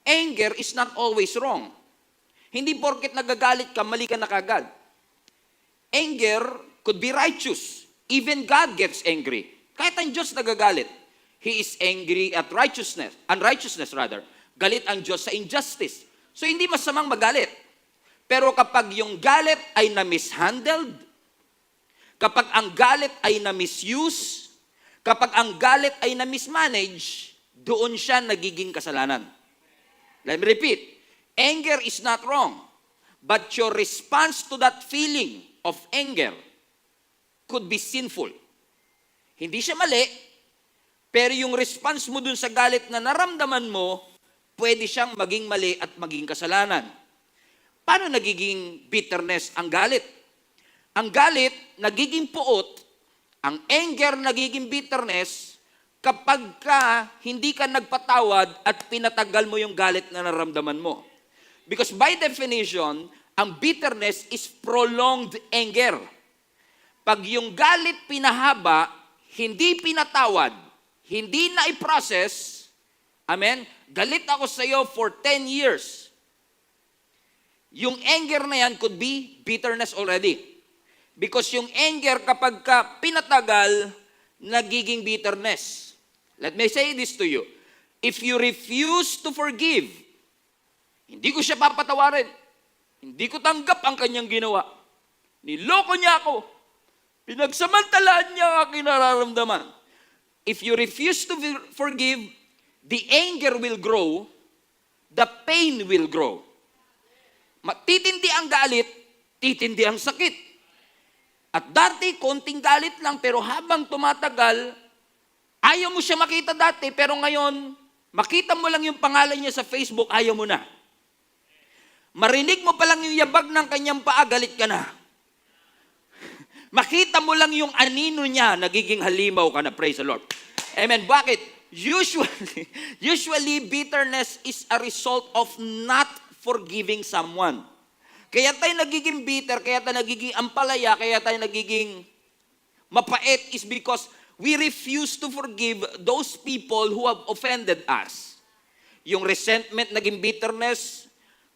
anger is not always wrong. Hindi porket nagagalit ka, mali ka na kagad. Anger could be righteous. Even God gets angry. Kahit ang Diyos nagagalit, He is angry at unrighteousness rather. Galit ang Diyos sa injustice. So hindi masamang magalit. Pero kapag yung galit ay na-mishandled, kapag ang galit ay na-misuse, kapag ang galit ay na-mismanage, doon siya nagiging kasalanan. Let me repeat. Anger is not wrong, but your response to that feeling of anger could be sinful. Hindi siya mali, pero yung response mo dun sa galit na naramdaman mo, pwede siyang maging mali at maging kasalanan. Paano nagiging bitterness ang galit? Ang galit, nagiging puot, ang anger, nagiging bitterness, kapag hindi ka nagpatawad at pinatagal mo yung galit na naramdaman mo. Because by definition, ang bitterness is prolonged anger. Pag yung galit pinahaba, hindi pinatawad, hindi na i-process, amen, galit ako sa iyo for 10 years. Yung anger na yan could be bitterness already. Because yung anger kapag pinatagal, nagiging bitterness. Let me say this to you. If you refuse to forgive, hindi ko siya papatawarin. Hindi ko tanggap ang kanyang ginawa. Niloko niya ako. Pinagsamantalaan niya ang aking nararamdaman. If you refuse to forgive, the anger will grow, the pain will grow. Titindi ang galit, titindi ang sakit. At dati, konting galit lang, pero habang tumatagal, ayaw mo siya makita dati, pero ngayon, makita mo lang yung pangalan niya sa Facebook, ayaw mo na. Marinig mo pa lang yung yabag ng kanyang paa, galit ka na. Makita mo lang yung anino niya, nagiging halimaw ka na, praise the Lord. Amen. Bakit? Usually, bitterness is a result of not forgiving someone. Kaya tayo nagiging bitter, kaya tayo nagiging ampalaya, kaya tayo nagiging mapait is because we refuse to forgive those people who have offended us. Yung resentment naging bitterness,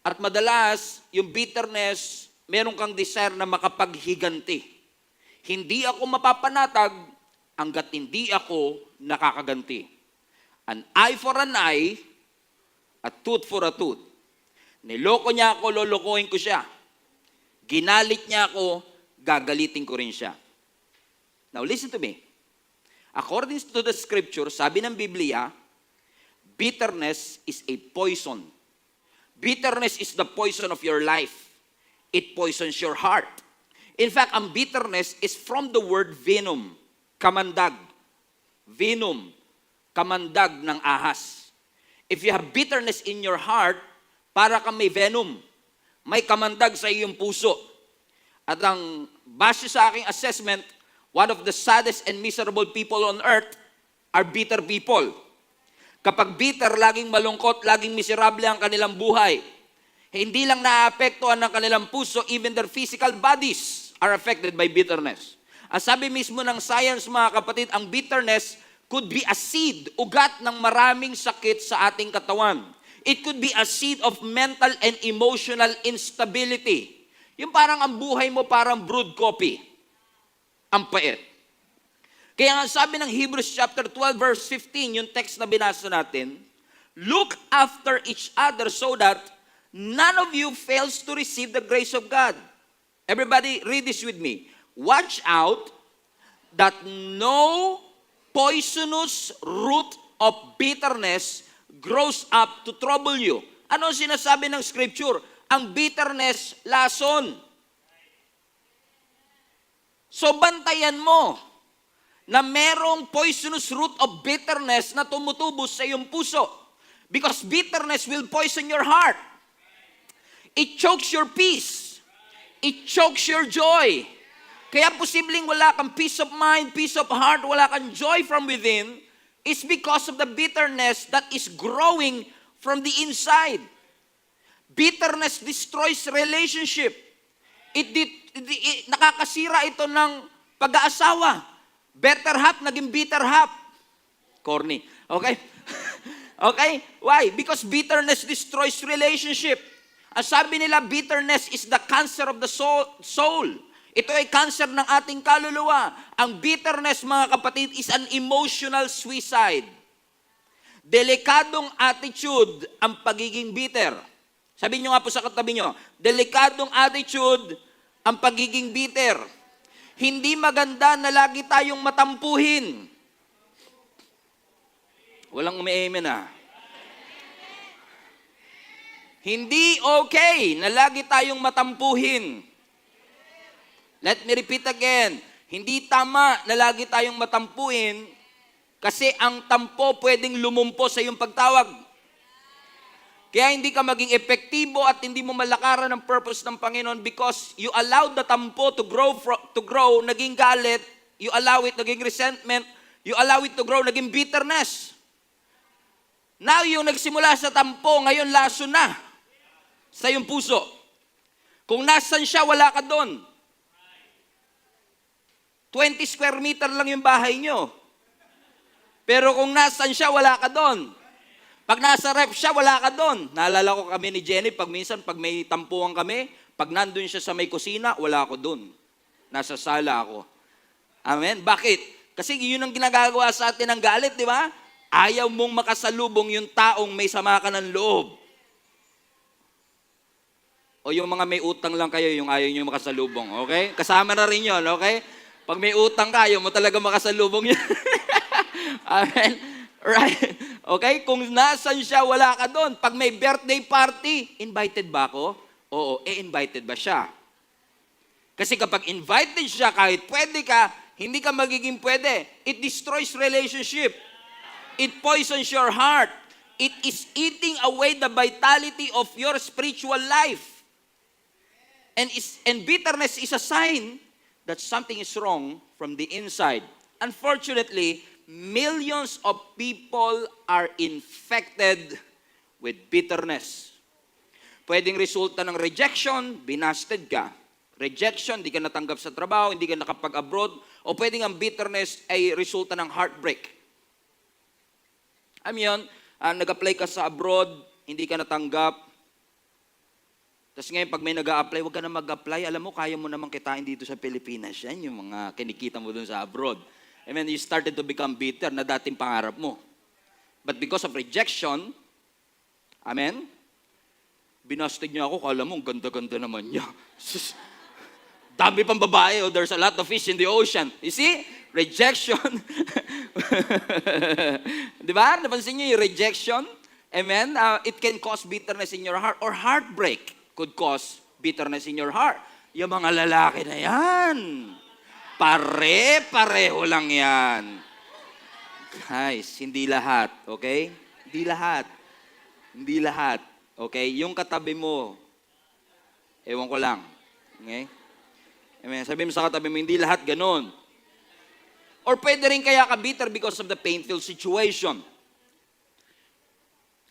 at madalas, yung bitterness, meron kang desire na makapaghiganti. Hindi ako mapapanatag hanggat hindi ako nakakaganti. An eye for an eye, a tooth for a tooth. Niloko niya ako, lolokohin ko siya. Ginalit niya ako, gagalitin ko rin siya. Now listen to me. According to the scripture, sabi ng Biblia, bitterness is a poison. Bitterness is the poison of your life. It poisons your heart. In fact, ang bitterness is from the word venom, kamandag. Venom, kamandag ng ahas. If you have bitterness in your heart, para kang may venom, may kamandag sa iyong puso. At ang base sa aking assessment, one of the saddest and miserable people on earth are bitter people. Kapag bitter, laging malungkot, laging miserable ang kanilang buhay. Hindi lang naapektuhan ng kanilang puso, even their physical bodies are affected by bitterness. Ang sabi mismo ng science, mga kapatid, ang bitterness could be a seed, ugat ng maraming sakit sa ating katawan. It could be a seed of mental and emotional instability. Yung parang ang buhay mo parang brewed coffee. Ang pait. Kaya nga sabi ng Hebrews chapter 12 verse 15, yung text na binasa natin, look after each other so that none of you fails to receive the grace of God. Everybody read this with me. Watch out that no poisonous root of bitterness grows up to trouble you. Ano ang sinasabi ng scripture? Ang bitterness, lason. So bantayan mo na merong poisonous root of bitterness na tumutubo sa iyong puso. Because bitterness will poison your heart. It chokes your peace. It chokes your joy. Kaya posibleng wala kang peace of mind, peace of heart, wala kang joy from within, is because of the bitterness that is growing from the inside. Bitterness destroys relationship. Nakakasira ito ng pag-aasawa. Better half, naging bitter half. Corny. Okay? Okay? Why? Because bitterness destroys relationship. Ang sabi nila, bitterness is the cancer of the soul. Ito ay cancer ng ating kaluluwa. Ang bitterness, mga kapatid, is an emotional suicide. Delikadong attitude ang pagiging bitter. Sabihin nyo nga po sa katabi nyo, delikadong attitude ang pagiging bitter. Hindi maganda na lagi tayong matampuhin. Walang umi-amen ah. Hindi okay na lagi tayong matampuhin. Let me repeat again. Hindi tama na lagi tayong matampuhin kasi ang tampo pwedeng lumumpo sa iyong pagtawag. Kaya hindi ka maging epektibo at hindi mo malakaran ang purpose ng Panginoon because you allowed the tampo to grow, naging galit, you allow it, naging resentment, you allow it to grow, naging bitterness. Now, yung nagsimula sa tampo, ngayon laso na sa iyong puso. Kung nasan siya, wala ka doon. 20 square meter lang yung bahay nyo. Pero kung nasan siya, wala ka doon. Pag nasa rep siya, wala ka doon. Naalala ko kami ni Jenny, pag may tampuhan kami, pag nandun siya sa may kusina, wala ako doon. Nasa sala ako. Amen? Bakit? Kasi yun ang ginagawa sa atin ng galit, di ba? Ayaw mong makasalubong yung taong may sama ka ng loob. O yung mga may utang lang kayo, yung ayaw nyo makasalubong, okay? Kasama na rin yun, okay? Pag may utang ka, ayaw mo talaga makasalubong yun. Amen? Right? Okay? Kung nasan siya, wala ka doon. Pag may birthday party, invited ba ako? Oo, invited ba siya? Kasi kapag invited siya, kahit pwede ka, hindi ka magiging pwede. It destroys relationship. It poisons your heart. It is eating away the vitality of your spiritual life. And bitterness is a sign that something is wrong from the inside. Unfortunately, millions of people are infected with bitterness. Pwedeng resulta ng rejection, binasted ka. Rejection, di ka natanggap sa trabaho, hindi ka nakapag-abroad, o pwedeng ang bitterness ay resulta ng heartbreak. Yun, nag-apply ka sa abroad, hindi ka natanggap. Tapos ngayon, pag may nag-a-apply, huwag ka na mag-apply. Alam mo, kaya mo naman kitain dito sa Pilipinas. Yan yung mga kinikita mo dun sa abroad. And then you started to become bitter na dating pangarap mo. But because of rejection, amen, binasted niya ako, kala mo, ganda-ganda naman niya. Dami pang babae, there's a lot of fish in the ocean. You see? Rejection. Di ba? Napansin niyo yung rejection? Amen? It can cause bitterness in your heart or heartbreak could cause bitterness in your heart. Yung mga lalaki na yan, pare-pareho lang yan. Guys, hindi lahat, okay? Hindi lahat. Hindi lahat, okay? Yung katabi mo, ewan ko lang, okay? Amen. Sabi mo sa katabi mo, hindi lahat ganun. Or pwede rin kaya ka bitter because of the painful situation.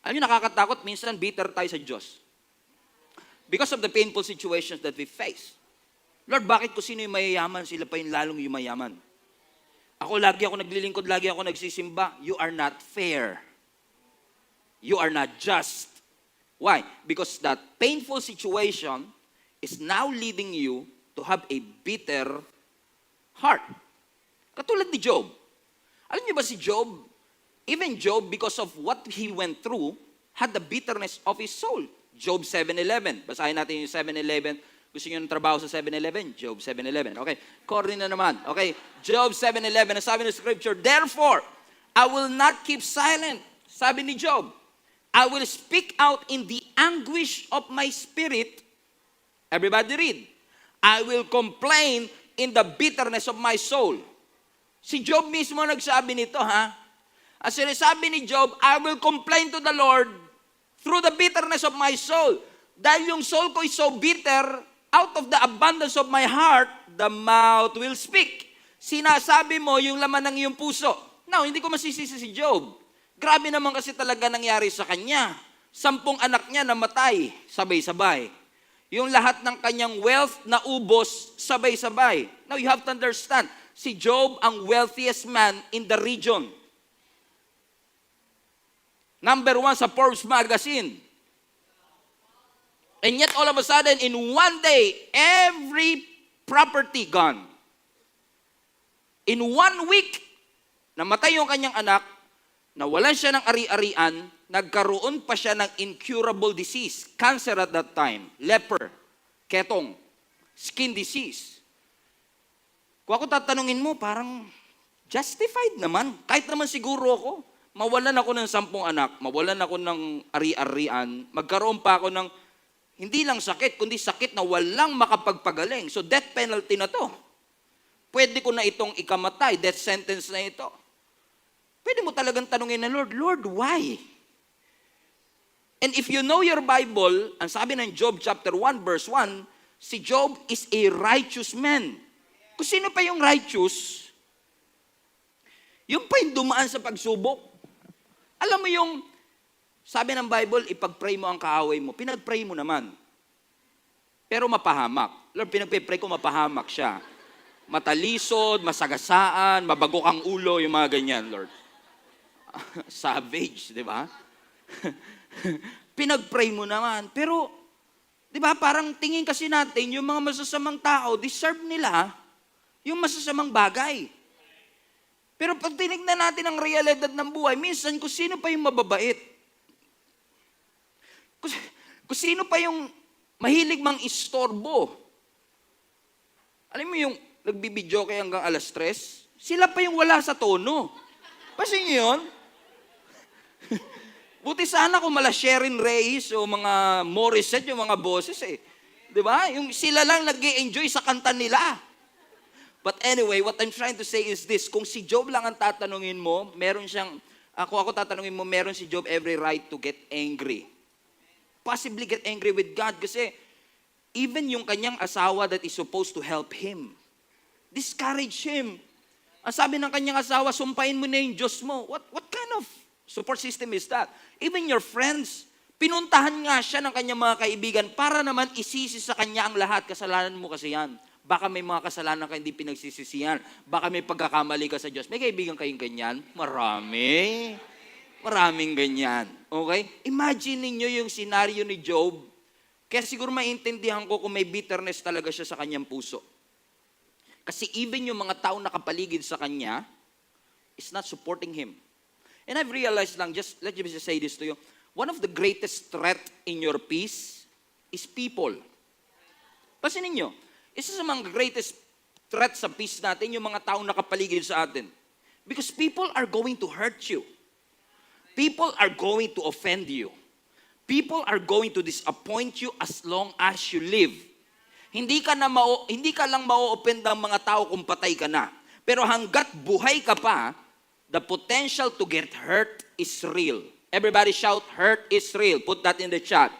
Alam niyo, nakakatakot, minsan bitter tayo sa Diyos. Because of the painful situations that we face. Lord, bakit ko sino yung mayayaman, sila pa yung lalong yumayaman? Lagi ako naglilingkod, lagi ako nagsisimba. You are not fair. You are not just. Why? Because that painful situation is now leading you to have a bitter heart. Katulad ni Job. Alam niyo ba si Job? Even Job, because of what he went through, had the bitterness of his soul. Job 7:11. Basahin natin yung 7:11. Gusto niyo ng trabaho sa 7:11? Job 7:11. Okay. Corny na naman. Okay. Job 7:11. Ang sabi ng scripture, therefore, I will not keep silent. Sabi ni Job, I will speak out in the anguish of my spirit. Everybody read. I will complain in the bitterness of my soul. Si Job mismo nagsabi nito, ha? Ang sinasabi ni Job, I will complain to the Lord through the bitterness of my soul. Dahil yung soul ko is so bitter, out of the abundance of my heart, the mouth will speak. Sinasabi mo yung laman ng iyong puso. Now, hindi ko masisisi si Job. Grabe naman kasi talaga nangyari sa kanya. 10 anak niya namatay, sabay-sabay. Yung lahat ng kanyang wealth na ubos, sabay-sabay. Now, you have to understand, si Job ang wealthiest man in the region. Number 1 sa Forbes magazine. And yet all of a sudden, in one day, every property gone. In 1 week, namatay yung kanyang anak, nawalan siya ng ari-arian, nagkaroon pa siya ng incurable disease, cancer at that time, leper, ketong, skin disease. Kung ako tatanungin mo, parang justified naman. Kahit naman siguro ako, mawalan ako ng 10 anak, mawalan ako ng ari-arian, magkaroon pa ako ng hindi lang sakit, kundi sakit na walang makapagpagaling. So death penalty na to. Pwede ko na itong ikamatay, death sentence na ito. Pwede mo talagang tanungin na, Lord, why? And if you know your Bible, ang sabi ng Job chapter 1 verse 1, si Job is a righteous man. Kung sino pa yung righteous, yung pa yung dumaan sa pagsubok. Alam mo yung, sabi ng Bible, ipag-pray mo ang kaaway mo. Pinag-pray mo naman. Pero mapahamak. Lord, pinag-pray ko, mapahamak siya. Matalisod, masagasaan, mabagok ang ulo, yung mga ganyan, Lord. Savage, di ba? Pinag-pray mo naman. Pero, di ba, parang tingin kasi natin, yung mga masasamang tao, deserve nila yung masasamang bagay. Pero pag tinignan natin ang realidad ng buhay, minsan kung sino pa yung mababait, kung sino pa yung mahilig mang istorbo, alam mo yung nagbibidyo kayo hanggang 3:00, sila pa yung wala sa tono. Kasi yun, buti sana kung mala Sherin Reyes o mga Morissette, yung mga boses eh. Di ba? Yung sila lang nag-i-enjoy sa kanta nila. But anyway, what I'm trying to say is this, kung si Job lang ang tatanungin mo, meron siyang, kung ako tatanungin mo, meron si Job every right to get angry. Possibly get angry with God kasi even yung kanyang asawa that is supposed to help him, discourage him. Ang sabi ng kanyang asawa, sumpain mo na yung Diyos mo. What kind of support system is that? Even your friends, pinuntahan nga siya ng kanyang mga kaibigan para naman isisi sa kanya ang lahat. Kasalanan mo kasi yan. Baka may mga kasalanan ka hindi pinagsisisihan. Baka may pagkakamali ka sa Diyos. May kaibigan kayong ganyan? Marami. Maraming ganyan. Okay? Imagine ninyo yung senaryo ni Job. Kaya siguro maintindihan ko kung may bitterness talaga siya sa kanyang puso. Kasi even yung mga tao nakapaligid sa kanya is not supporting him. And I've realized lang, let me just say this to you, one of the greatest threat in your peace is people. Pansinin nyo, isa sa mga greatest threat sa peace natin, yung mga taong nakapaligid sa atin. Because people are going to hurt you. People are going to offend you. People are going to disappoint you as long as you live. Hindi ka lang mau-offend ng mga tao kung patay ka na. Pero hanggat buhay ka pa, the potential to get hurt is real. Everybody shout, hurt is real. Put that in the chat.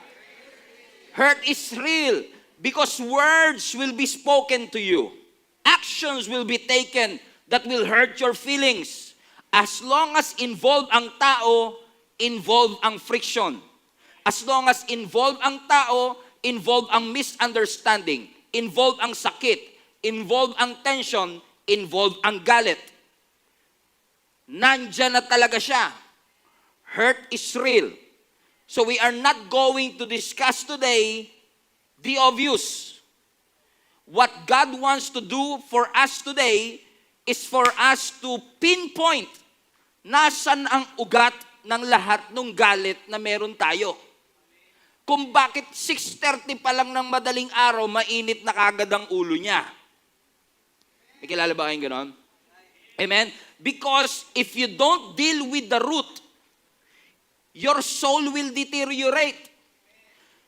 Hurt is real. Because words will be spoken to you. Actions will be taken that will hurt your feelings. As long as involved ang tao, involved ang friction. As long as involved ang tao, involved ang misunderstanding. Involved ang sakit. Involved ang tension. Involved ang galit. Nandyan na talaga siya. Hurt is real. So we are not going to discuss today the obvious. What God wants to do for us today is for us to pinpoint nasan ang ugat ng lahat ng galit na meron tayo. Kung bakit 6:30 pa lang ng madaling araw, mainit na kagad ang ulo niya. May kilala ba kayong ganon? Amen? Because if you don't deal with the root, your soul will deteriorate.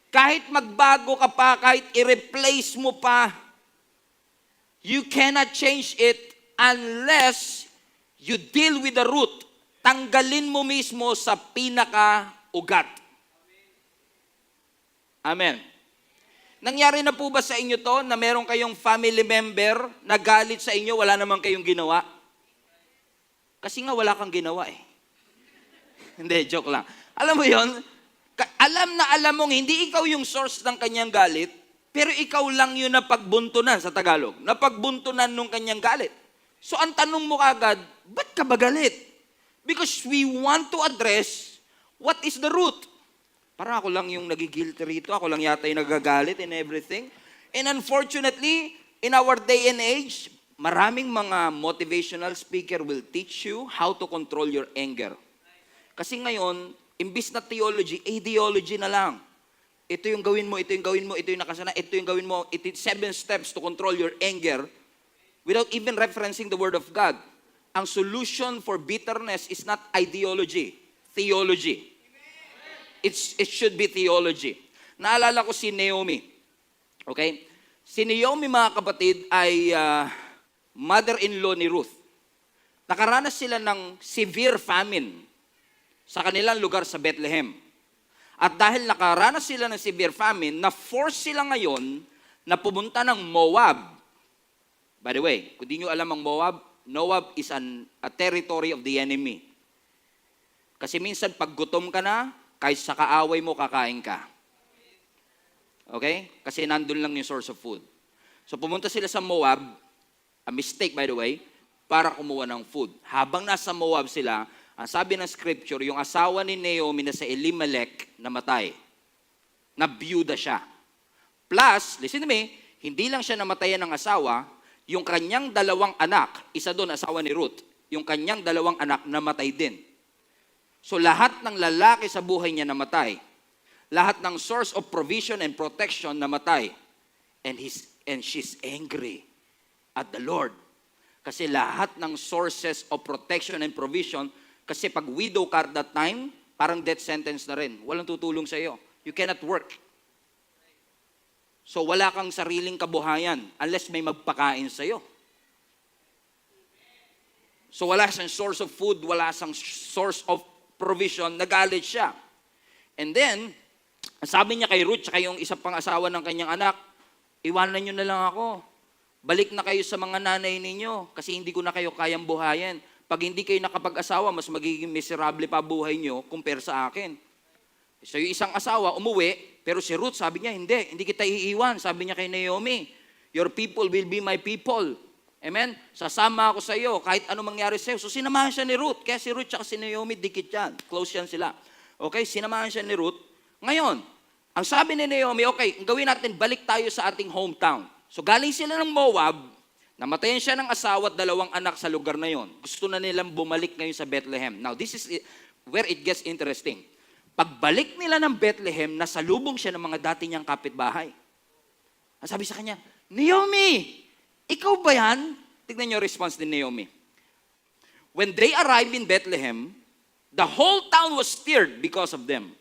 Kahit magbago ka pa, kahit i-replace mo pa, you cannot change it unless you deal with the root. Tanggalin mo mismo sa pinaka-ugat. Amen. Nangyari na po ba sa inyo to na meron kayong family member na galit sa inyo, wala naman kayong ginawa? Kasi nga wala kang ginawa eh. Hindi, joke lang. Alam mo yon? Alam mong hindi ikaw yung source ng kanyang galit, pero ikaw lang yun na pagbuntunan sa Tagalog. Napagbuntunan nung kanyang galit. So ang tanong mo kagad, ba't ka ba galit? Because we want to address What is the root? Para ako lang yung nagigilty rito, ako lang yata yung nagagalit and everything. And unfortunately, in our day and age, maraming mga motivational speaker will teach you how to control your anger. Kasi ngayon, imbis na theology, ideology na lang. Ito yung gawin mo, ito yung gawin mo, ito yung nakasana, ito yung gawin mo, 7 steps to control your anger without even referencing the Word of God. Ang solution for bitterness is not ideology, theology. It should be theology. Naalala ko si Naomi. Okay? Si Naomi, mga kapatid, ay mother-in-law ni Ruth. Nakaranas sila ng severe famine sa kanilang lugar sa Bethlehem. At dahil nakaranas sila ng severe famine, na-force sila ngayon na pumunta ng Moab. By the way, kung di nyo alam ang Moab is a territory of the enemy. Kasi minsan pag gutom ka na, kahit sa kaaway mo, kakain ka. Okay? Kasi nandun lang yung source of food. So pumunta sila sa Moab, a mistake by the way, para kumuha ng food. Habang nasa Moab sila, ang sabi ng scripture, yung asawa ni Naomi na sa Elimelech namatay. Nabiyuda siya. Plus, listen to me, hindi lang siya namatayan ng asawa, yung kanyang 2 anak, isa doon asawa ni Ruth, yung kanyang 2 anak namatay din. So lahat ng lalaki sa buhay niya namatay. Lahat ng source of provision and protection namatay. And she's angry at the Lord. Kasi lahat ng sources of protection and provision, kasi pag widow ka at that time, parang death sentence na rin. Walang tutulong sa iyo. You cannot work. So wala kang sariling kabuhayan unless may magpakain sa iyo. So wala siyang source of food, wala siyang source of provision, nagalit siya. And then, sabi niya kay Ruth, tsaka yung isa pang asawa ng kanyang anak, iwanan niyo na lang ako. Balik na kayo sa mga nanay ninyo kasi hindi ko na kayo kayang buhayin. Pag hindi kayo nakapag-asawa, mas magiging miserable pa buhay niyo compare sa akin. So yung isang asawa, umuwi, pero si Ruth, sabi niya, hindi kita iiwan. Sabi niya kay Naomi, your people will be my people. Amen? Sasama ako sa iyo, kahit ano mangyari sa iyo. So sinamahan siya ni Ruth. Kaya si Ruth at si Naomi, dikit yan. Close yan sila. Okay, sinamahan siya ni Ruth. Ngayon, ang sabi ni Naomi, okay, ang gawin natin, balik tayo sa ating hometown. So galing sila ng Moab, namatayan siya ng asawa at 2 anak sa lugar na yon. Gusto na nilang bumalik ngayon sa Bethlehem. Now, this is where it gets interesting. Pagbalik nila ng Bethlehem, nasalubong siya ng mga dati niyang kapitbahay. Ang sabi sa kanya, Naomi, ikaw ba yan? Tignan niyo response ni Naomi. When they arrived in Bethlehem, the whole town was stirred because of them.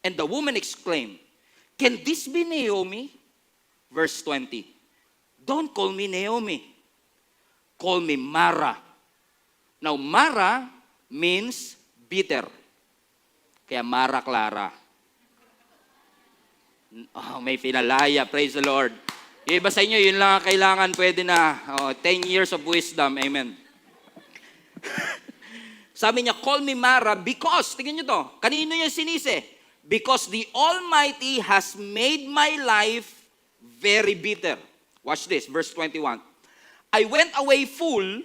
And the woman exclaimed, can this be Naomi? Verse 20. Don't call me Naomi. Call me Mara. Now, Mara means bitter. Kaya Mara Clara. Oh, may pinalaya. Praise the Lord. Yung iba sa inyo, yun lang ang kailangan. Pwede na. 10 years of wisdom. Amen. Sabi niya, call me Mara because, tingnan niyo to, kanino niya sinisi? Because the Almighty has made my life very bitter. Watch this, verse 21. I went away full,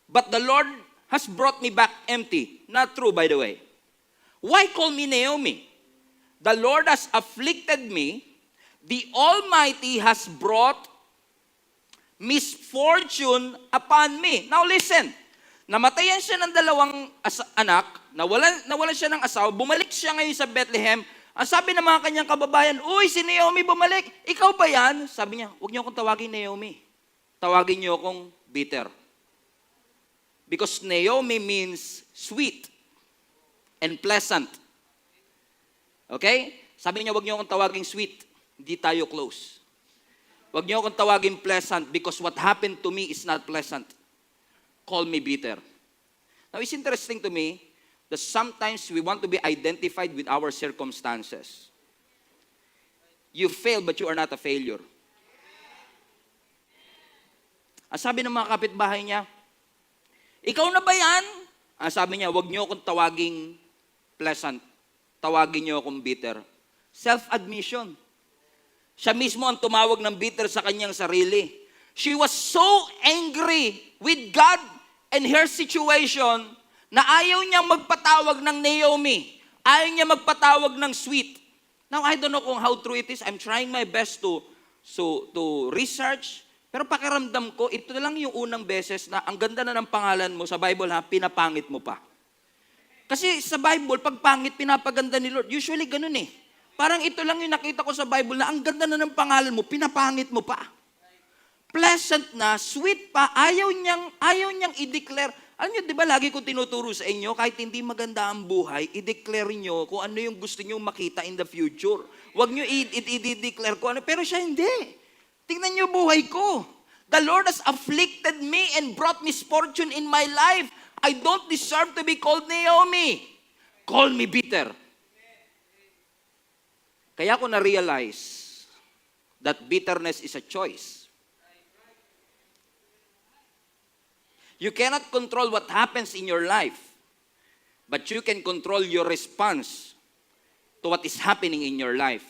but the Lord has brought me back empty. Not true, by the way. Why call me Naomi? The Lord has afflicted me. The Almighty has brought misfortune upon me. Now listen, namatayan siya ng 2 anak, nawalan siya ng asawa, bumalik siya ngayon sa Bethlehem. Ang sabi ng mga kanyang kababayan, uy, si Naomi bumalik. Ikaw ba yan? Sabi niya, huwag niyo akong tawagin Naomi. Tawagin niyo akong bitter. Because Naomi means sweet and pleasant. Okay? Sabi niya, huwag niyo akong tawagin sweet. Hindi tayo close. Huwag niyo akong tawagin pleasant because what happened to me is not pleasant. Call me bitter. Now, it's interesting to me that sometimes we want to be identified with our circumstances. You fail, but you are not a failure. Ang sabi ng mga kapitbahay niya, ikaw na ba yan? Ang sabi niya, huwag niyo akong tawaging pleasant. Tawagin niyo akong bitter. Self-admission. Siya mismo ang tumawag ng bitter sa kanyang sarili. She was so angry with God and her situation na ayaw niyang magpatawag ng Naomi. Ayaw niya magpatawag ng sweet. Now, I don't know kung how true it is. I'm trying my best to research. Pero pakiramdam ko, ito lang yung unang beses na ang ganda na ng pangalan mo sa Bible, pinapangit mo pa. Kasi sa Bible, pag pangit, pinapaganda ni Lord. Usually, ganun eh. Parang ito lang yung nakita ko sa Bible na ang ganda na ng pangalan mo, pinapangit mo pa. Pleasant na, sweet pa, ayaw niyang i-declare. Alam niyo, di ba lagi ko tinuturo sa inyo, kahit hindi maganda ang buhay, i-declare niyo kung ano yung gusto niyo makita in the future. Huwag niyo i-declare kung ano, pero siya hindi. Tingnan niyo buhay ko. The Lord has afflicted me and brought misfortune in my life. I don't deserve to be called Naomi. Call me bitter. Kaya ko na-realize that bitterness is a choice. You cannot control what happens in your life, but you can control your response to what is happening in your life.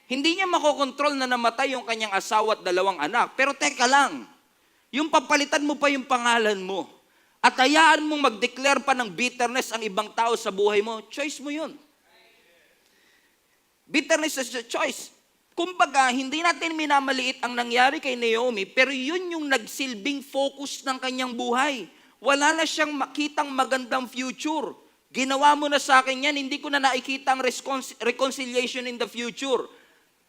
Hindi niya makokontrol na namatay yung kanyang asawa at 2 anak. Pero teka lang, yung papalitan mo pa yung pangalan mo at hayaan mong mag-declare pa ng bitterness ang ibang tao sa buhay mo, choice mo yun. Bitterness is a choice. Kumbaga, hindi natin minamaliit ang nangyari kay Naomi, pero yun yung nagsilbing focus ng kanyang buhay. Wala na siyang makitang magandang future. Ginawa mo na sa akin yan, hindi ko na nakikita ang reconciliation in the future.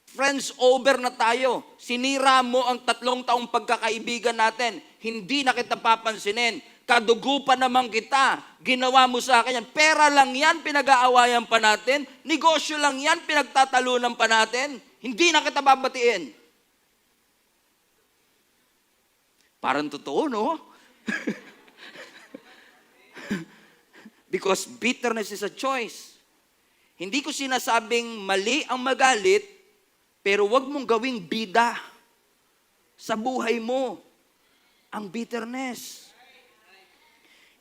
Friends, over na tayo. Sinira mo ang 3 taong pagkakaibigan natin. Hindi na kita papansinin. Kadugo pa naman kita. Ginawa mo sa akin yan. Pera lang yan, pinag-aawayan pa natin. Negosyo lang yan, pinagtatalunan pa natin. Hindi na kita babatiin. Parang totoo, no? Because bitterness is a choice. Hindi ko sinasabing mali ang magalit, pero wag mong gawing bida sa buhay mo ang bitterness.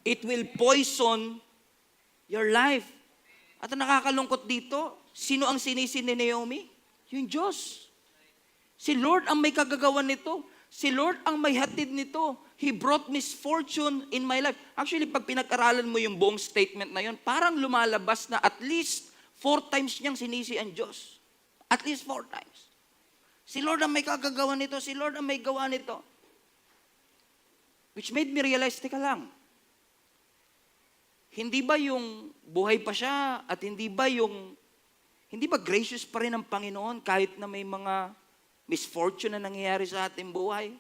It will poison your life. At ang nakakalungkot dito, sino ang sinisi ni Naomi? Yung Diyos. Si Lord ang may kagagawan nito. Si Lord ang may hatid nito. He brought misfortune in my life. Actually, pag pinag-aralan mo yung buong statement na yun, parang lumalabas na at least 4 times niyang sinisi ang Diyos. At least 4 times. Si Lord ang may kagagawan nito. Si Lord ang may gawa nito. Which made me realize, teka lang, hindi ba yung buhay pa siya at hindi ba gracious pa rin ang Panginoon kahit na may mga misfortune na nangyayari sa ating buhay?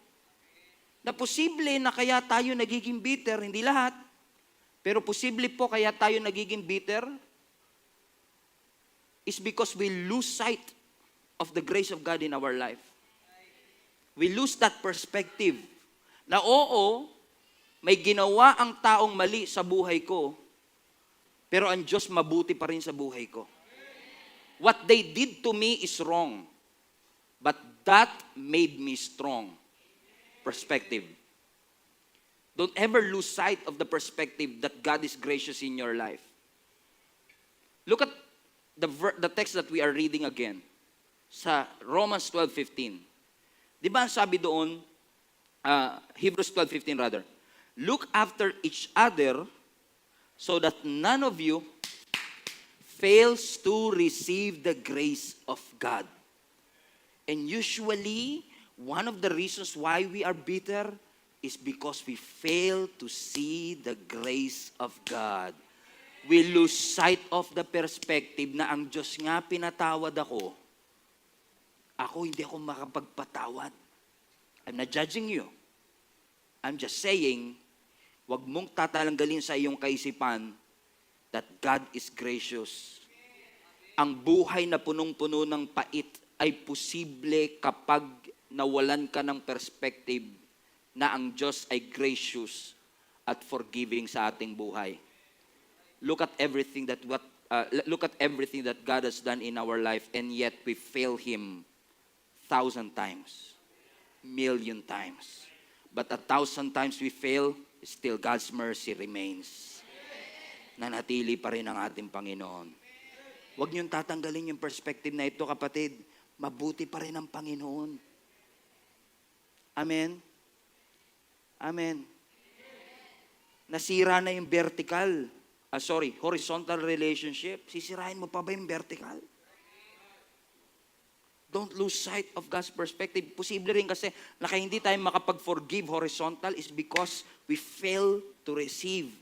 Na posible na kaya tayo nagiging bitter, hindi lahat, pero posible po kaya tayo nagiging bitter is because we lose sight of the grace of God in our life. We lose that perspective na oo, may ginawa ang taong mali sa buhay ko, pero ang Diyos mabuti pa rin sa buhay ko. What they did to me is wrong, but that made me strong. Perspective. Don't ever lose sight of the perspective that God is gracious in your life. Look at the text that we are reading again. Sa Romans 12:15. Di ba sabi doon, Hebrews 12:15 rather, look after each other so that none of you fails to receive the grace of God. And usually, one of the reasons why we are bitter is because we fail to see the grace of God. We lose sight of the perspective na ang Diyos nga pinatawad ako hindi ako makapagpatawad. I'm not judging you. I'm just saying, wag mong tatalanggalin sa iyong kaisipan that God is gracious. Ang buhay na punong-puno ng pait ay posible kapag nawalan ka ng perspective na ang Diyos ay gracious at forgiving sa ating buhay. Look at everything that God has done in our life, and yet we fail Him 1,000 times, 1,000,000 times. But 1,000 times we fail, still God's mercy remains. Nanatili pa rin ang ating Panginoon. Huwag niyong tatanggalin yung perspective na ito, kapatid. Mabuti pa rin ang Panginoon. Amen? Amen. Nasira na yung vertical. horizontal relationship, sisirain mo pa ba yung vertical? Don't lose sight of God's perspective. Posible rin kasi na kaya hindi tayo makapag-forgive horizontal is because we fail to receive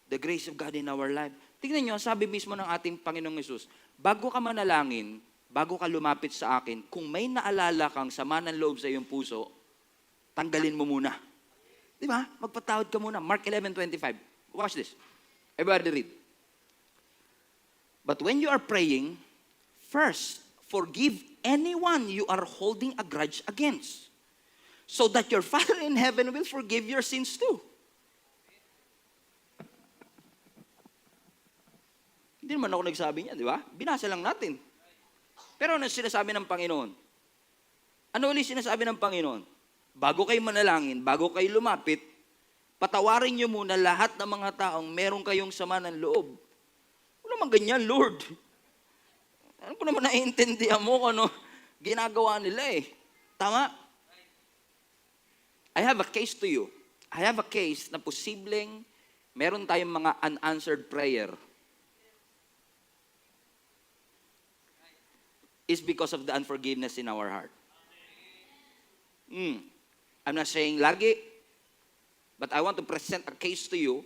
the grace of God in our life. Tingnan nyo, sabi mismo ng ating Panginoong Yesus, bago ka manalangin, bago ka lumapit sa akin, kung may naalala kang sama ng loob sa iyong puso, tanggalin mo muna. Di ba? Magpatawad ka muna. Mark 11:25. Watch this. Everybody read. But when you are praying, first, forgive anyone you are holding a grudge against, so that your Father in heaven will forgive your sins too. Hindi naman ako nagsabi niya, di ba? Binasa lang natin. Pero ano sinasabi ng Panginoon? Ano ulit sinasabi ng Panginoon? Bago kayo manalangin, bago kayo lumapit, patawarin niyo muna lahat ng mga taong meron kayong sama ng loob. Wala naman ganyan, Lord. Ano ko naman naiintindihan mo kung ano ginagawa nila eh. Tama? I have a case to you. I have a case na posibleng meron tayong mga unanswered prayer. Is because of the unforgiveness in our heart. I'm not saying lagi, but I want to present a case to you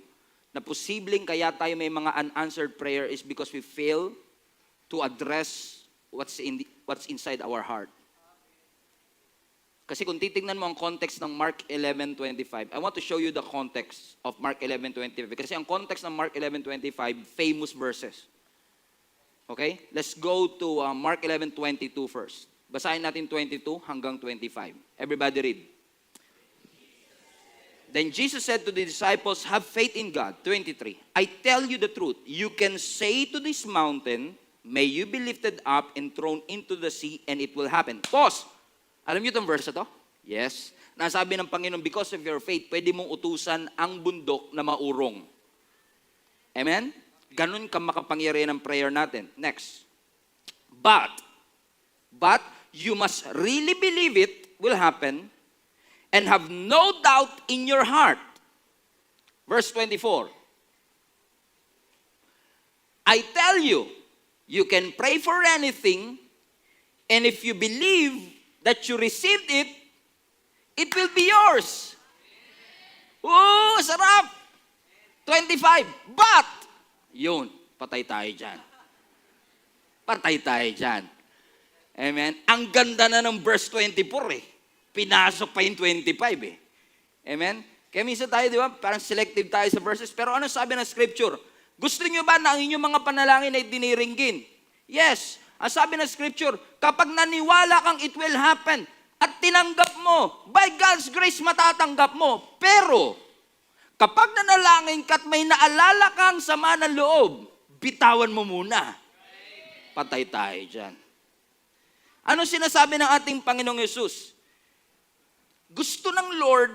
na posibleng kaya tayo may mga unanswered prayer is because we fail to address what's inside our heart. Kasi kung titingnan mo ang context ng Mark 11:25, I want to show you the context of Mark 11:25. Kasi ang context ng Mark 11:25, famous verses. Okay? Let's go to Mark 11:22 first. Basahin natin 22 hanggang 25. Everybody read. Then Jesus said to the disciples, have faith in God. 23. I tell you the truth. You can say to this mountain, may you be lifted up and thrown into the sea, and it will happen. Pause. Alam niyo itong verse na to? Yes. Nasabi ng Panginoon, because of your faith, pwede mong utusan ang bundok na maurong. Amen? Ganun ka makapangyarihan ng prayer natin. Next. But you must really believe it will happen and have no doubt in your heart. Verse 24. I tell you, you can pray for anything, and if you believe that you received it, it will be yours. Ooh, sarap! 25. But, yun, patay tayo dyan. Patay tayo dyan. Amen? Ang ganda na ng verse 24 eh. Pinasok pa yung 25 eh. Amen? Kaya minsan tayo, di ba, parang selective tayo sa verses. Pero ano sabi ng scripture? Gusto niyo ba na ang inyong mga panalangin ay diniringgin? Yes. Ang sabi ng scripture, kapag naniwala kang it will happen at tinanggap mo, by God's grace matatanggap mo. Pero, kapag nanalangin ka at may naalala kang sama ng loob, bitawan mo muna. Patay tayo dyan. Ano sinasabi ng ating Panginoong Yesus? Gusto ng Lord,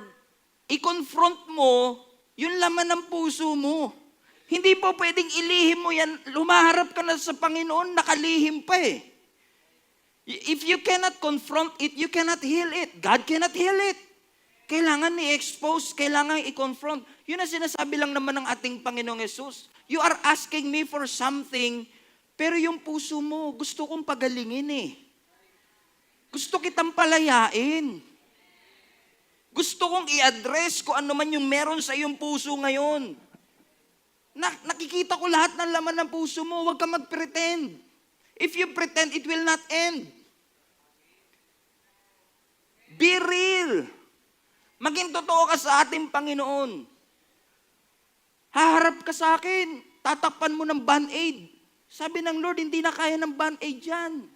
i-confront mo yung laman ng puso mo. Hindi po pwedeng ilihim mo yan. Lumaharap ka na sa Panginoon, nakalihim pa eh. If you cannot confront it, you cannot heal it. God cannot heal it. Kailangan i-expose, kailangan i-confront. Yun ang sinasabi lang naman ng ating Panginoong Yesus. You are asking me for something, pero yung puso mo, gusto kong pagalingin eh. Gusto kitang palayain. Gusto kong i-address kung ano man yung meron sa iyong puso ngayon. Nakikita ko lahat ng laman ng puso mo, huwag ka mag-pretend. If you pretend, it will not end. Be real. Maging totoo ka sa ating Panginoon. Haharap ka sa akin, tatakpan mo ng band-aid. Sabi ng Lord, hindi na kaya ng band-aid yan.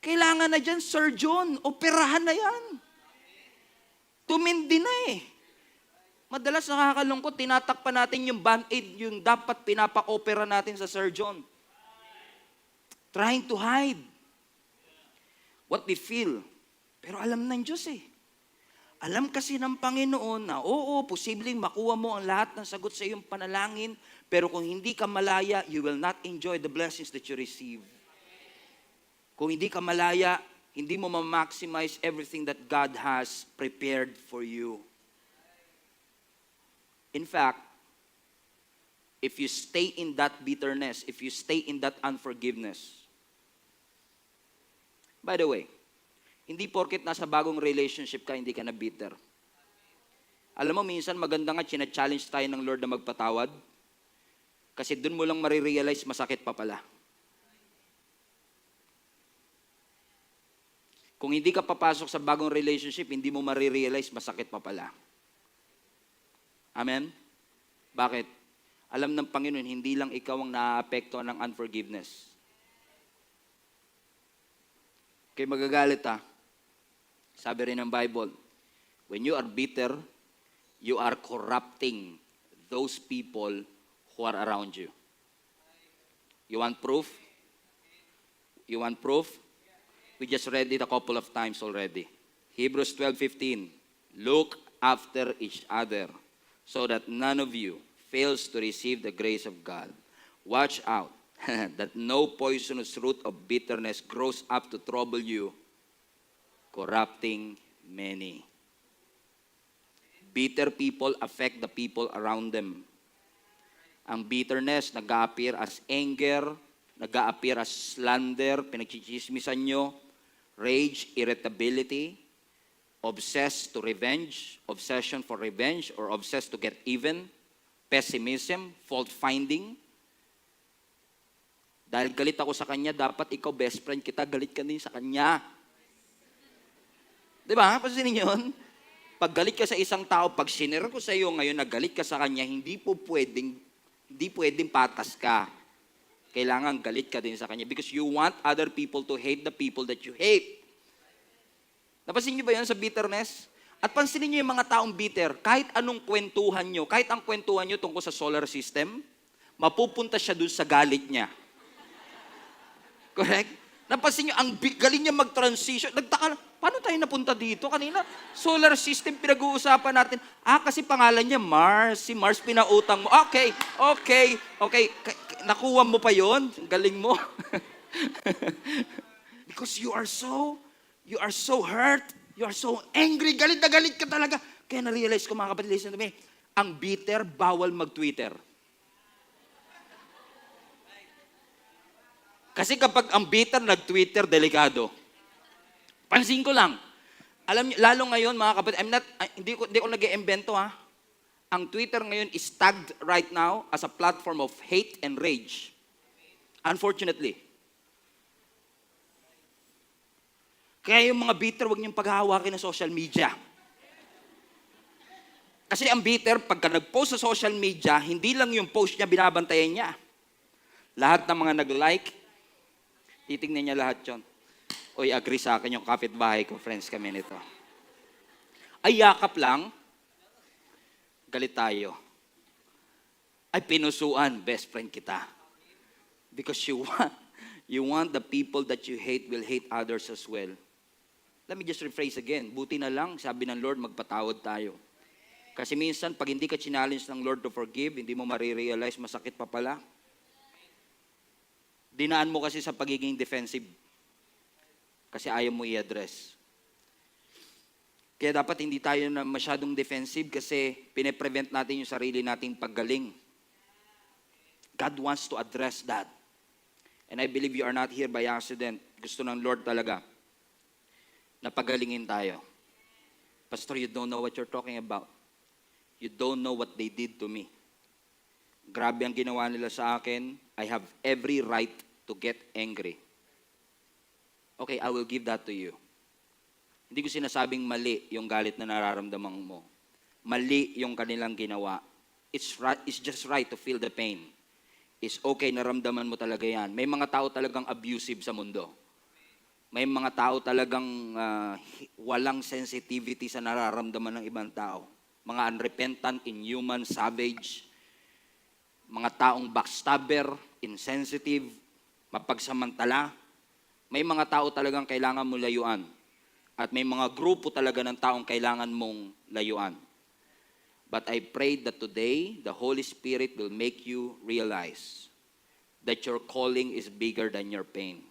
Kailangan na dyan, surgeon, operahan na yan. Tumindi na eh. Madalas nakakalungkot, tinatakpan natin yung band-aid, yung dapat pinapa-opera natin sa surgeon. Trying to hide what we feel. Pero alam ng Diyos eh. Alam kasi ng Panginoon na oo, posibleng makuha mo ang lahat ng sagot sa iyong panalangin, pero kung hindi ka malaya, you will not enjoy the blessings that you receive. Kung hindi ka malaya, hindi mo ma-maximize everything that God has prepared for you. In fact, if you stay in that bitterness, if you stay in that unforgiveness. By the way, hindi porket nasa bagong relationship ka, hindi ka na bitter. Alam mo, minsan maganda nga, china-challenge tayo ng Lord na magpatawad. Kasi dun mo lang marirealize, masakit pa pala. Kung hindi ka papasok sa bagong relationship, hindi mo marirealize, masakit pa pala. Amen? Bakit? Alam ng Panginoon, hindi lang ikaw ang naaapekto ng unforgiveness. Kaya magagalit ha. Sabi rin ng Bible, when you are bitter, you are corrupting those people who are around you. You want proof? You want proof? We just read it a couple of times already. Hebrews 12:15. Look after each other so that none of you fails to receive the grace of God. Watch out that no poisonous root of bitterness grows up to trouble you, corrupting many. Bitter people affect the people around them. Ang bitterness nag-a-appear as anger, nag-a-appear as slander, pinagchichismisan nyo, rage, irritability, obsessed to revenge, obsession for revenge, or obsessed to get even, pessimism, fault-finding. Dahil galit ako sa kanya, dapat ikaw best friend kita, galit ka din sa kanya. Diba? Pansinin yun? Pag galit ka sa isang tao, pag sinira ko sa iyo ngayon na galit ka sa kanya, hindi pwedeng patas ka. Kailangan galit ka din sa kanya because you want other people to hate the people that you hate. Napansin niyo ba yan sa bitterness? At pansinin niyo yung mga taong bitter, kahit anong kwentuhan niyo, kahit ang kwentuhan niyo tungkol sa solar system, mapupunta siya dun sa galit niya. Correct? Napansin niyo, ang galing niya mag-transition. Nagtaka, paano tayo napunta dito? Kanina, solar system pinag-uusapan natin. Kasi pangalan niya Mars. Si Mars pinautang mo. Okay. Nakuha mo pa yon? Galing mo. Because you are so hurt. You are so angry. Galit na galit ka talaga. Kaya na-realize ko, mga kapatid, listen to me. Ang bitter, bawal mag-Twitter. Kasi kapag ang bitter nag-Twitter, delikado. Pansin ko lang. Alam niyo, lalo ngayon, mga kapatid, hindi ko nag-iimbento ha. Ang Twitter ngayon is tagged right now as a platform of hate and rage. Unfortunately. Kaya yung mga bitter, huwag niyong paghahawakin ng social media. Kasi ang bitter, pagka nag-post sa social media, hindi lang yung post niya, binabantayan niya. Lahat ng mga nag-like, titignan niya lahat yun. Oy, agree sa akin yung kapitbahay ko, friends kami nito. Ay, yakap lang, galit tayo. Ay, pinusuan, best friend kita. Because you want the people that you hate will hate others as well. Let me just rephrase again. Buti na lang, sabi ng Lord, magpatawad tayo. Kasi minsan, pag hindi ka challenge ng Lord to forgive, hindi mo marirealize, masakit pa pala. Dinaan mo kasi sa pagiging defensive. Kasi ayaw mo i-address. Kaya dapat hindi tayo na masyadong defensive kasi pine-prevent natin yung sarili nating paggaling. God wants to address that. And I believe you are not here by accident. Gusto ng Lord talaga na pagalingin tayo. Pastor, you don't know what you're talking about. You don't know what they did to me. Grabe ang ginawa nila sa akin. I have every right to get angry. Okay, I will give that to you. Hindi ko sinasabing mali yung galit na nararamdaman mo. Mali yung kanilang ginawa. It's just right to feel the pain. It's okay, naramdaman mo talaga yan. May mga tao talagang abusive sa mundo. May mga tao talagang walang sensitivity sa nararamdaman ng ibang tao. Mga unrepentant, inhuman, savage. Mga taong backstabber, insensitive, mapagsamantala. May mga tao talagang kailangan mo layuan. At may mga grupo talaga ng taong kailangan mong layuan. But I pray that today, the Holy Spirit will make you realize that your calling is bigger than your pain.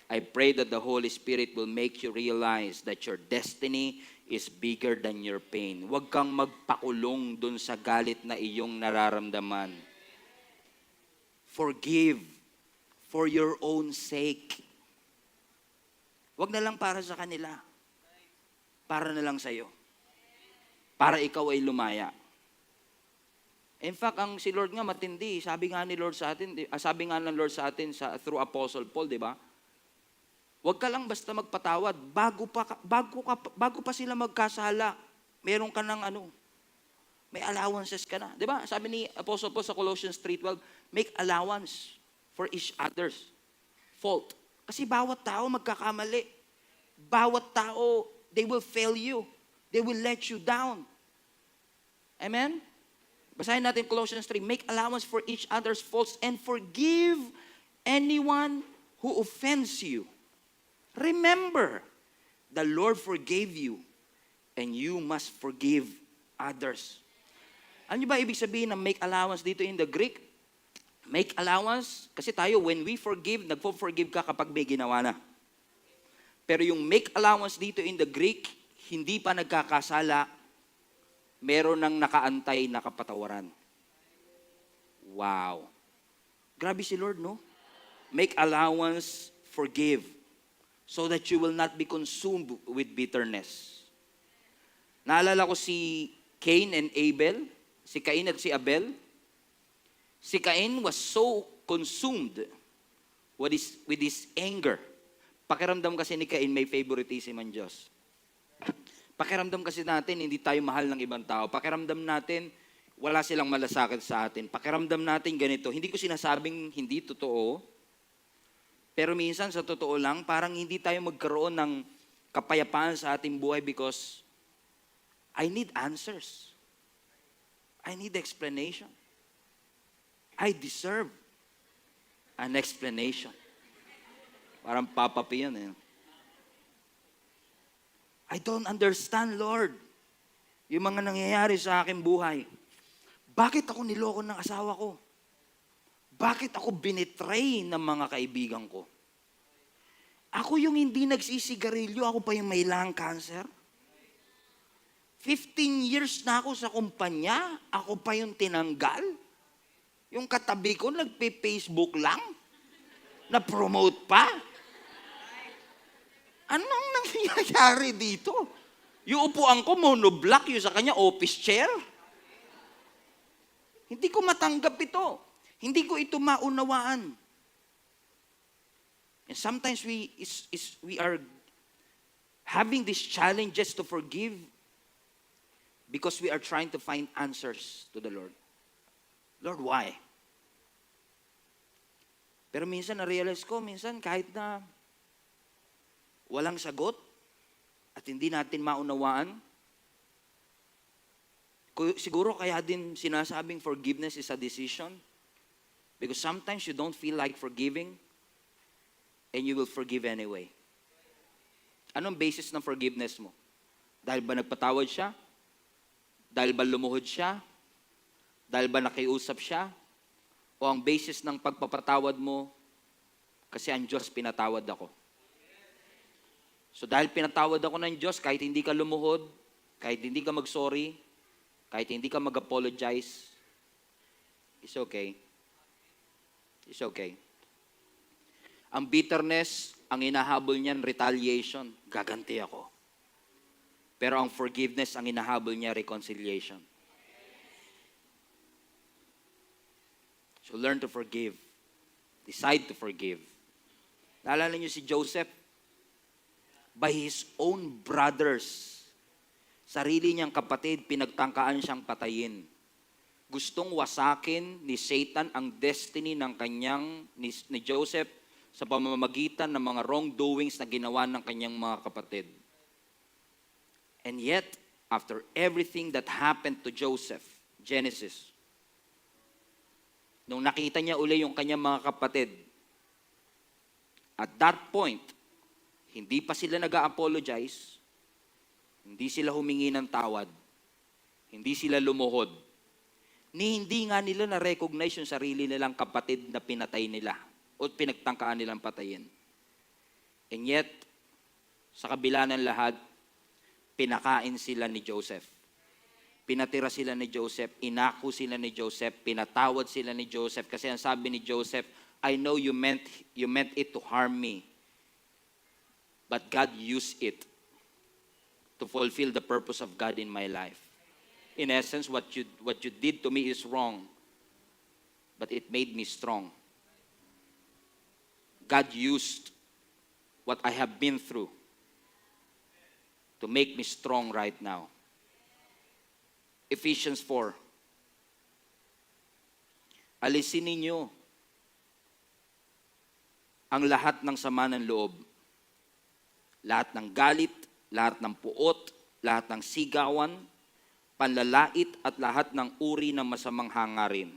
I pray that the Holy Spirit will make you realize that your destiny is bigger than your pain. Huwag kang magpakulong dun sa galit na iyong nararamdaman. Forgive for your own sake. Huwag na lang para sa kanila. Para na lang sa'yo. Para ikaw ay lumaya. In fact, ang si Lord nga matindi. Sabi nga ng Lord sa atin through Apostle Paul, di ba? Huwag ka lang basta magpatawad bago pa sila magkasala. Meron ka ng may allowances ka na. Di ba? Sabi ni Apostle Paul sa Colossians 3:12, make allowance for each other's fault. Kasi bawat tao magkakamali. Bawat tao, they will fail you. They will let you down. Amen? Basahin natin Colossians 3, make allowance for each other's faults and forgive anyone who offends you. Remember, the Lord forgave you and you must forgive others. Ano ba ibig sabihin ng make allowance dito in the Greek? Make allowance, kasi tayo, when we forgive, nagpo-forgive ka kapag may ginawa na. Pero yung make allowance dito in the Greek, hindi pa nagkakasala, meron ng nakaantay na kapatawaran. Wow. Grabe si Lord, no? Make allowance, forgive, so that you will not be consumed with bitterness. Naalala ko si Cain and Abel, si Cain at si Abel. Si Cain was so consumed with his anger. Pakiramdam kasi ni Cain may favoritism ang Diyos. Pakiramdam kasi natin hindi tayo mahal ng ibang tao. Pakiramdam natin wala silang malasakit sa atin. Pakiramdam natin ganito. Hindi ko sinasabing hindi totoo. Pero minsan sa totoo lang, parang hindi tayo magkaroon ng kapayapaan sa ating buhay because I need answers. I need explanation. I deserve an explanation. Parang Papa P yan eh. I don't understand, Lord, yung mga nangyayari sa aking buhay. Bakit ako niloko ng asawa ko? Bakit ako binitray ng mga kaibigan ko? Ako yung hindi nagsisigarilyo, ako pa yung may lung cancer. 15 years na ako sa kumpanya, ako pa yung tinanggal. Yung katabi ko, nagpe-Facebook lang. Na-promote pa. Anong nangyayari dito? Yung upuan ko, monoblock, yung sa kanya, office chair. Hindi ko matanggap ito. Hindi ko ito maunawaan. And sometimes we are having these challenges to forgive because we are trying to find answers to the Lord. Lord, why? Pero minsan na-realize ko, minsan kahit na walang sagot at hindi natin maunawaan, siguro kaya din sinasabing forgiveness is a decision. Because sometimes you don't feel like forgiving and you will forgive anyway. Anong basis ng forgiveness mo? Dahil ba nagpatawad siya? Dahil ba lumuhod siya? Dahil ba nakiusap siya? O ang basis ng pagpapatawad mo, kasi ang Diyos pinatawad ako. So dahil pinatawad ako ng Diyos, kahit hindi ka lumuhod, kahit hindi ka mag-sorry, kahit hindi ka mag-apologize, it's okay. It's okay. Ang bitterness, ang inahabol niyan, retaliation. Gaganti ako. Pero ang forgiveness, ang inahabol niya, reconciliation. So learn to forgive. Decide to forgive. Naalala niyo si Joseph? By his own brothers, sarili niyang kapatid, pinagtangkaan siyang patayin. Gustong wasakin ni Satan ang destiny ng ni Joseph sa pamamagitan ng mga wrongdoings na ginawa ng kanyang mga kapatid. And yet, after everything that happened to Joseph, Genesis, nung nakita niya uli yung kanyang mga kapatid, at that point, hindi pa sila nag-a-apologize, hindi sila humingi ng tawad, hindi sila lumuhod, ni hindi nga nila na-recognize yung sarili nilang kapatid na pinatay nila o pinagtangkaan nilang patayin. And yet, sa kabila ng lahat, pinakain sila ni Joseph. Pinatira sila ni Joseph, inako sila ni Joseph, pinatawad sila ni Joseph. Kasi ang sabi ni Joseph, I know you meant it to harm me. But God used it to fulfill the purpose of God in my life. In essence, what you did to me is wrong, but it made me strong. God used what I have been through to make me strong right now. Ephesians 4. Alisin ninyo ang lahat ng sama ng loob. Lahat ng galit, lahat ng puot, lahat ng sigawan, panlalait at lahat ng uri ng masamang hangarin.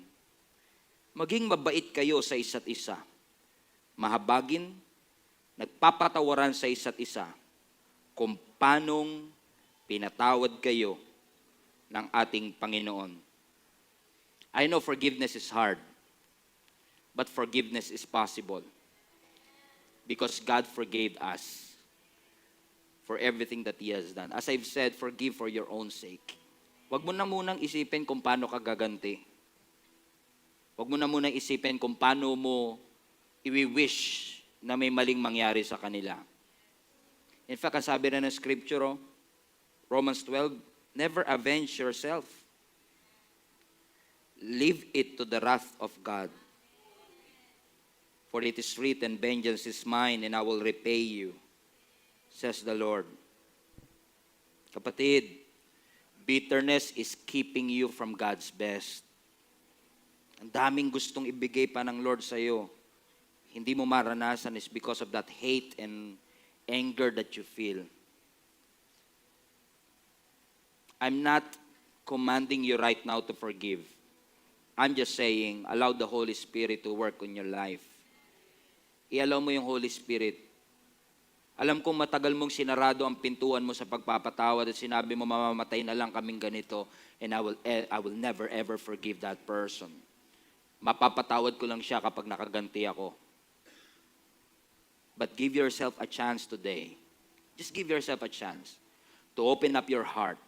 Maging mabait kayo sa isa't isa. Mahabagin, nagpapatawaran sa isa't isa kung paanong pinatawad kayo ng ating Panginoon. I know forgiveness is hard, but forgiveness is possible because God forgave us for everything that He has done. As I've said, forgive for your own sake. Huwag mo na munang isipin kung paano ka gaganti. Huwag mo na munang isipin kung paano mo i-wish na may maling mangyari sa kanila. In fact, ang sabi na ng scripture, Romans 12, never avenge yourself. Leave it to the wrath of God. For it is written, vengeance is mine and I will repay you, says the Lord. Kapatid, bitterness is keeping you from God's best. Ang daming gustong ibigay pa ng Lord sa iyo. Hindi mo maranasan is because of that hate and anger that you feel. I'm not commanding you right now to forgive. I'm just saying, allow the Holy Spirit to work on your life. I-allow mo yung Holy Spirit. Alam kong matagal mong sinarado ang pintuan mo sa pagpapatawad at sinabi mo, mamamatay na lang kaming ganito and I will never ever forgive that person. Mapapatawad ko lang siya kapag nakaganti ako. But give yourself a chance today. Just give yourself a chance to open up your heart